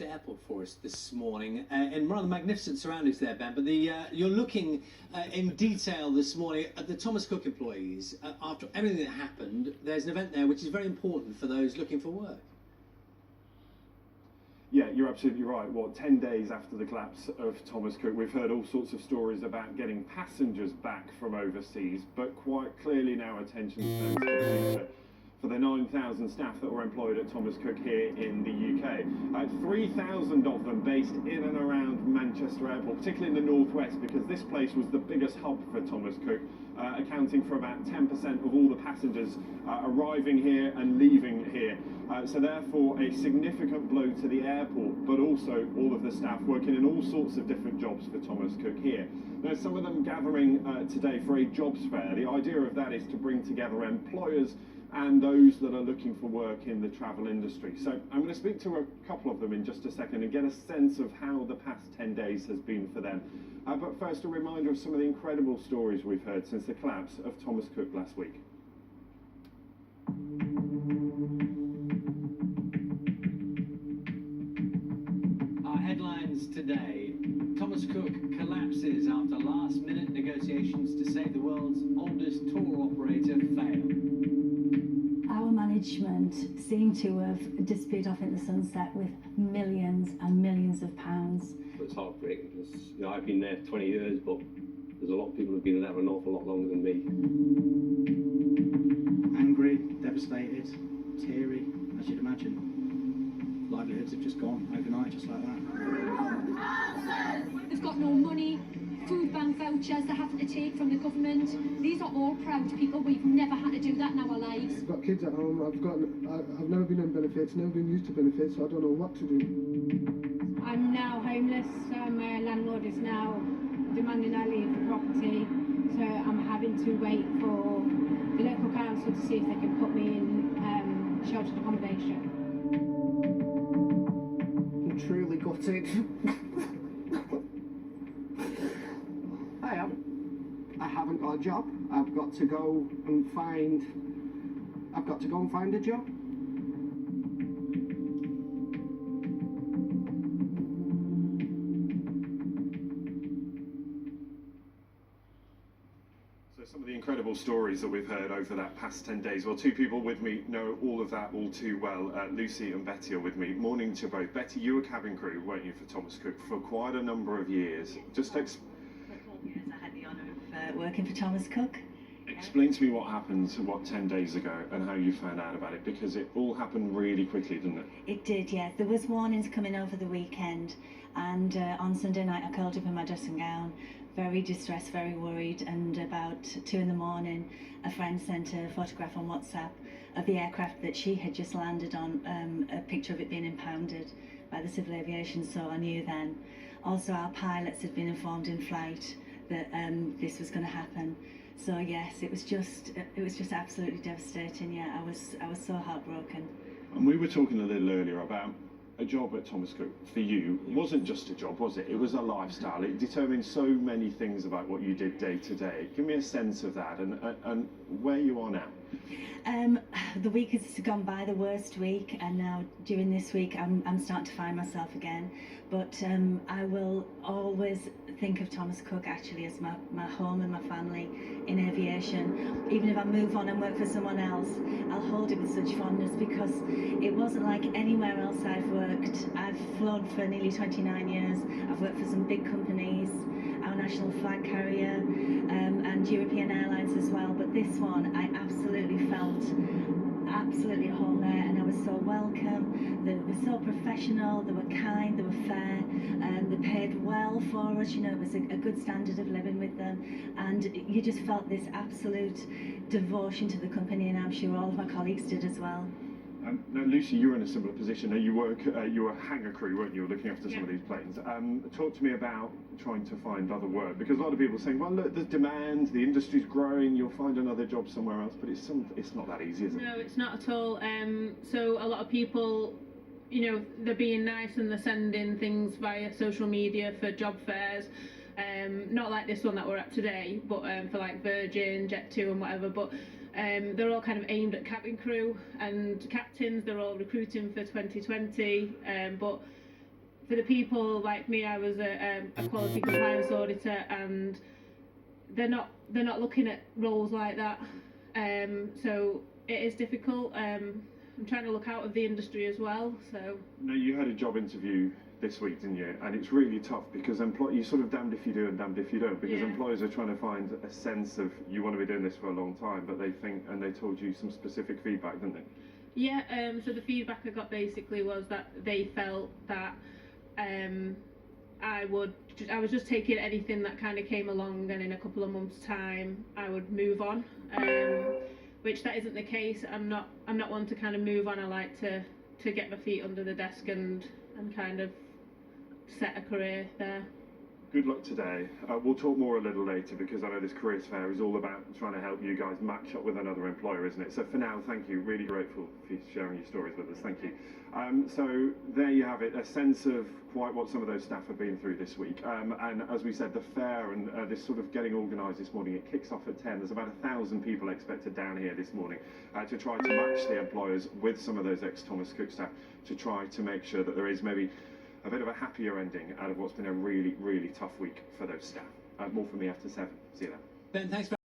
Airport for us this morning in rather magnificent surroundings there, Ben. But you're looking in detail this morning at the Thomas Cook employees. After everything that happened, there's an event there which is very important for those looking for work. Yeah, you're absolutely right. 10 days after the collapse of Thomas Cook, we've heard all sorts of stories about getting passengers back from overseas, but quite clearly now attention turns to the future for the 9,000 staff that were employed at Thomas Cook here in the UK. 3,000 of them based in and around Manchester Airport, particularly in the northwest, because this place was the biggest hub for Thomas Cook, accounting for about 10% of all the passengers arriving here and leaving here. So therefore a significant blow to the airport, but also all of the staff working in all sorts of different jobs for Thomas Cook here. Now, some of them gathering today for a jobs fair. The idea of that is to bring together employers and those that are looking for work in the travel industry. So I'm going to speak to a couple of them in just a second and get a sense of how the past 10 days has been for them. But first, a reminder of some of the incredible stories we've heard since the collapse of Thomas Cook last week. Our headlines today: Thomas Cook collapses after last-minute negotiations to save the world's oldest tour operator fail. Our management seemed to have disappeared off in the sunset with millions and millions of pounds. It's heartbreaking because I've been there 20 years, but there's a lot of people who've been there an awful lot longer than me. Angry, devastated, teary, as you'd imagine. Livelihoods have just gone overnight, just like that. They've got no money, food bank vouchers they're having to take from the government. These are all proud people. We've never had to do that in our lives. I've got kids at home. I've never been on benefits, never been used to benefits, so I don't know what to do. I'm now homeless. My landlord is now demanding I leave the property, so I'm having to wait for the local council to see if they can put me in sheltered accommodation. I'm truly gutted. I haven't got a job. I've got to go and find a job. So some of the incredible stories that we've heard over that past 10 days. Well, two people with me know all of that all too well. Lucy and Betty are with me. Morning to both. Betty, you were cabin crew, weren't you, for Thomas Cook for quite a number of years. Years I had the honour of working for Thomas Cook. Explain to me what happened, 10 days ago, and how you found out about it, because it all happened really quickly, didn't it? It did, yes. There was warnings coming over the weekend, and on Sunday night I curled up in my dressing gown, very distressed, very worried, and about 2 in the morning a friend sent a photograph on WhatsApp of the aircraft that she had just landed on, a picture of it being impounded by the Civil Aviation, so I knew then. Also, our pilots had been informed in flight that this was going to happen. So yes, it was just absolutely devastating. Yeah, I was so heartbroken. And we were talking a little earlier about a job at Thomas Cook for you. It wasn't just a job, was it? It was a lifestyle. It determined so many things about what you did day to day. Give me a sense of that and where you are now. The week has gone by, the worst week, and now during this week I'm starting to find myself again. But I will always think of Thomas Cook actually as my home and my family in aviation. Even if I move on and work for someone else, I'll hold it with such fondness because it wasn't like anywhere else I've worked. I've flown for nearly 29 years. I've worked for some big companies, our national flag carrier, and European Airlines as well. But this one, I absolutely felt absolutely at home there, and I was so welcome. They were so professional, they were kind, they were fair, and they paid well for us. It was a good standard of living with them, and you just felt this absolute devotion to the company, and I'm sure all of my colleagues did as well. Now, Lucy, you were in a similar position. You were hangar crew, weren't you, looking after some of these planes? Talk to me about trying to find other work, because a lot of people are saying, well, look, there's demand, the industry's growing, you'll find another job somewhere else, but it's not that easy, is it? No, it's not at all. So a lot of people, they're being nice and they're sending things via social media for job fairs. Not like this one that we're at today, but for like Virgin, Jet2 and whatever, but they're all kind of aimed at cabin crew and captains. They're all recruiting for 2020, but for the people like me, I was a quality compliance auditor, and they're not looking at roles like that. So it is difficult. I'm trying to look out of the industry as well. So. Now, you had a job interview this week, didn't you? And it's really tough because you're sort of damned if you do and damned if you don't, because employers are trying to find a sense of you want to be doing this for a long time, but they think, and they told you some specific feedback, didn't they? Yeah, so the feedback I got basically was that they felt that I was just taking anything that kind of came along, and in a couple of months' time I would move on, which that isn't the case. I'm not one to kind of move on. I like to get my feet under the desk and kind of set a career there. Good luck today. We'll talk more a little later, because I know this careers fair is all about trying to help you guys match up with another employer, isn't it? So for now, thank you. Really grateful for sharing your stories with us. Thank you. So there you have it, a sense of quite what some of those staff have been through this week. And as we said, the fair and this sort of getting organised this morning, it kicks off at 10. There's about 1,000 people expected down here this morning to try to match the employers with some of those ex-Thomas Cook staff, to try to make sure that there is maybe a bit of a happier ending out of what's been a really, really tough week for those staff. More from me after 7. See you then. Ben, thanks very